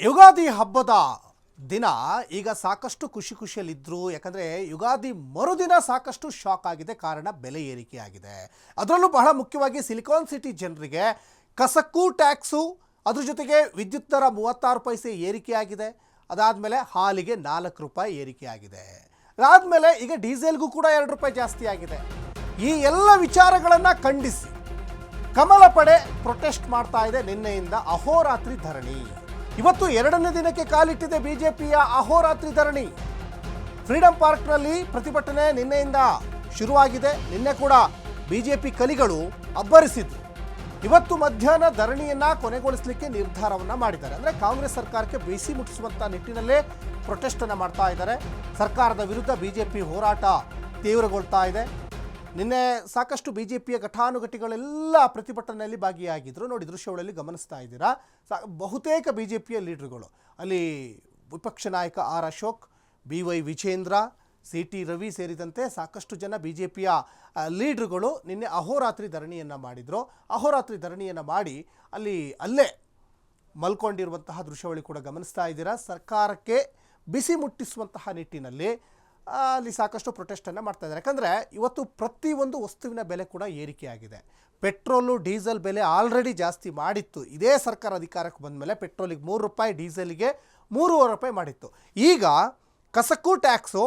ಯುಗಾದಿ ಹಬ್ಬದ ದಿನ ಈಗ ಸಾಕಷ್ಟು ಖುಷಿಯಲ್ಲಿದ್ದರು. ಯಾಕಂದರೆ ಯುಗಾದಿ ಮರುದಿನ ಸಾಕಷ್ಟು ಶಾಕ್ ಆಗಿದೆ. ಕಾರಣ ಬೆಲೆ ಏರಿಕೆ ಆಗಿದೆ. ಅದರಲ್ಲೂ ಬಹಳ ಮುಖ್ಯವಾಗಿ ಸಿಲಿಕಾನ್ ಸಿಟಿ ಜನರಿಗೆ ಕಸಕ್ಕೂ ಟ್ಯಾಕ್ಸು, ಅದ್ರ ಜೊತೆಗೆ ವಿದ್ಯುತ್ ದರ 36 ಪೈಸೆ ಏರಿಕೆ ಆಗಿದೆ. ಅದಾದಮೇಲೆ ಹಾಲಿಗೆ 4 ರೂಪಾಯಿ ಏರಿಕೆ ಆಗಿದೆ. ಅದಾದಮೇಲೆ ಈಗ ಡೀಸೆಲ್ಗೂ ಕೂಡ 2 ರೂಪಾಯಿ ಜಾಸ್ತಿ ಆಗಿದೆ. ಈ ಎಲ್ಲ ವಿಚಾರಗಳನ್ನು ಖಂಡಿಸಿ ಕಮಲ ಪಡೆ ಪ್ರೊಟೆಸ್ಟ್ ಮಾಡ್ತಾ ಇದೆ. ನಿನ್ನೆಯಿಂದ ಅಹೋರಾತ್ರಿ ಧರಣಿ. ಇವತ್ತು 2ನೇ ದಿನಕ್ಕೆ ಕಾಲಿಟ್ಟಿದೆ ಬಿಜೆಪಿಯ ಅಹೋರಾತ್ರಿ ಧರಣಿ. ಫ್ರೀಡಂ ಪಾರ್ಕ್ನಲ್ಲಿ ಪ್ರತಿಭಟನೆ ನಿನ್ನೆಯಿಂದ ಶುರುವಾಗಿದೆ. ನಿನ್ನೆ ಕೂಡ ಬಿಜೆಪಿ ಕಲಿಗಳು ಅಬ್ಬರಿಸಿದ್ರು. ಇವತ್ತು ಮಧ್ಯಾಹ್ನ ಧರಣಿಯನ್ನು ಕೊನೆಗೊಳಿಸಲಿಕ್ಕೆ ನಿರ್ಧಾರವನ್ನು ಮಾಡಿದ್ದಾರೆ. ಅಂದರೆ ಕಾಂಗ್ರೆಸ್ ಸರ್ಕಾರಕ್ಕೆ ಬಿಸಿ ಮುಟ್ಟಿಸುವಂಥ ನಿಟ್ಟಿನಲ್ಲೇ ಪ್ರೊಟೆಸ್ಟನ್ನು ಮಾಡ್ತಾ ಇದ್ದಾರೆ. ಸರ್ಕಾರದ ವಿರುದ್ಧ ಬಿಜೆಪಿ ಹೋರಾಟ ತೀವ್ರಗೊಳ್ತಾ ಇದೆ. ನಿನ್ನೆ ಸಾಕಷ್ಟು ಬಿಜೆಪಿಯ ಘಟಾನುಘಟಿಗಳೆಲ್ಲ ಪ್ರತಿಭಟನೆಯಲ್ಲಿ ಭಾಗಿಯಾಗಿದ್ದರು. ನೋಡಿ, ದೃಶ್ಯಗಳಲ್ಲಿ ಗಮನಿಸ್ತಾ ಇದ್ದೀರಾ. ಬಹುತೇಕ ಬಿಜೆಪಿಯ ಲೀಡರ್ಗಳು ಅಲ್ಲಿ ವಿಪಕ್ಷ ನಾಯಕ R Ashok, BY Vijayendra, CT Ravi ಸೇರಿದಂತೆ ಸಾಕಷ್ಟು ಜನ ಬಿಜೆಪಿಯ ಲೀಡ್ರುಗಳು ನಿನ್ನೆ ಅಹೋರಾತ್ರಿ ಧರಣಿಯನ್ನು ಮಾಡಿದರು. ಅಹೋರಾತ್ರಿ ಧರಣಿಯನ್ನು ಮಾಡಿ ಅಲ್ಲೇ ಮಲ್ಕೊಂಡಿರುವಂತಹ ದೃಶ್ಯಾವಳಿ ಕೂಡ ಗಮನಿಸ್ತಾ ಇದ್ದೀರಾ. ಸರ್ಕಾರಕ್ಕೆ ಬಿಸಿ ಮುಟ್ಟಿಸುವಂತಹ ನಿಟ್ಟಿನಲ್ಲಿ ಅಲ್ಲಿ ಸಾಕಷ್ಟು ಪ್ರೊಟೆಸ್ಟನ್ನು ಮಾಡ್ತಾ ಇದ್ದಾರೆ. ಯಾಕಂದರೆ ಇವತ್ತು ಪ್ರತಿಯೊಂದು ವಸ್ತುವಿನ ಬೆಲೆ ಕೂಡ ಏರಿಕೆಯಾಗಿದೆ. ಪೆಟ್ರೋಲು ಡೀಸೆಲ್ ಬೆಲೆ ಆಲ್ರೆಡಿ ಜಾಸ್ತಿ ಮಾಡಿತ್ತು. ಇದೇ ಸರ್ಕಾರ ಅಧಿಕಾರಕ್ಕೆ ಬಂದ ಮೇಲೆ ಪೆಟ್ರೋಲಿಗೆ 3 ರೂಪಾಯಿ, ಡೀಸೆಲ್ಗೆ 3.5 ರೂಪಾಯಿ ಮಾಡಿತ್ತು. ಈಗ ಕಸಕ್ಕೂ ಟ್ಯಾಕ್ಸು,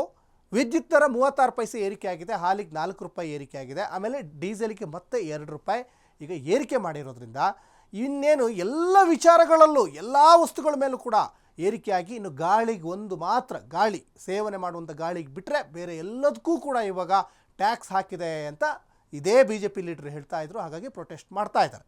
ವಿದ್ಯುತ್ ದರ 36 ಪೈಸೆ ಏರಿಕೆ ಆಗಿದೆ, ಹಾಲಿಗೆ 4 ರೂಪಾಯಿ ಏರಿಕೆ ಆಗಿದೆ, ಆಮೇಲೆ ಡೀಸೆಲ್ಗೆ ಮತ್ತೆ 2 ರೂಪಾಯಿ ಈಗ ಏರಿಕೆ ಮಾಡಿರೋದ್ರಿಂದ ಇನ್ನೇನು ಎಲ್ಲ ವಿಚಾರಗಳಲ್ಲೂ ಎಲ್ಲ ವಸ್ತುಗಳ ಮೇಲೂ ಕೂಡ ಏರಿಕೆಯಾಗಿ ಇನ್ನು ಗಾಳಿಗೆ ಒಂದು ಮಾತ್ರ, ಗಾಳಿ ಸೇವನೆ ಮಾಡುವಂಥ ಗಾಳಿಗೆ ಬಿಟ್ಟರೆ ಬೇರೆ ಎಲ್ಲದಕ್ಕೂ ಕೂಡ ಇವಾಗ ಟ್ಯಾಕ್ಸ್ ಹಾಕಿದೆ ಅಂತ ಇದೇ BJP ಲೀಡರ್ ಹೇಳ್ತಾ ಇದ್ರು. ಹಾಗಾಗಿ ಪ್ರೊಟೆಸ್ಟ್ ಮಾಡ್ತಾ ಇದ್ದಾರೆ.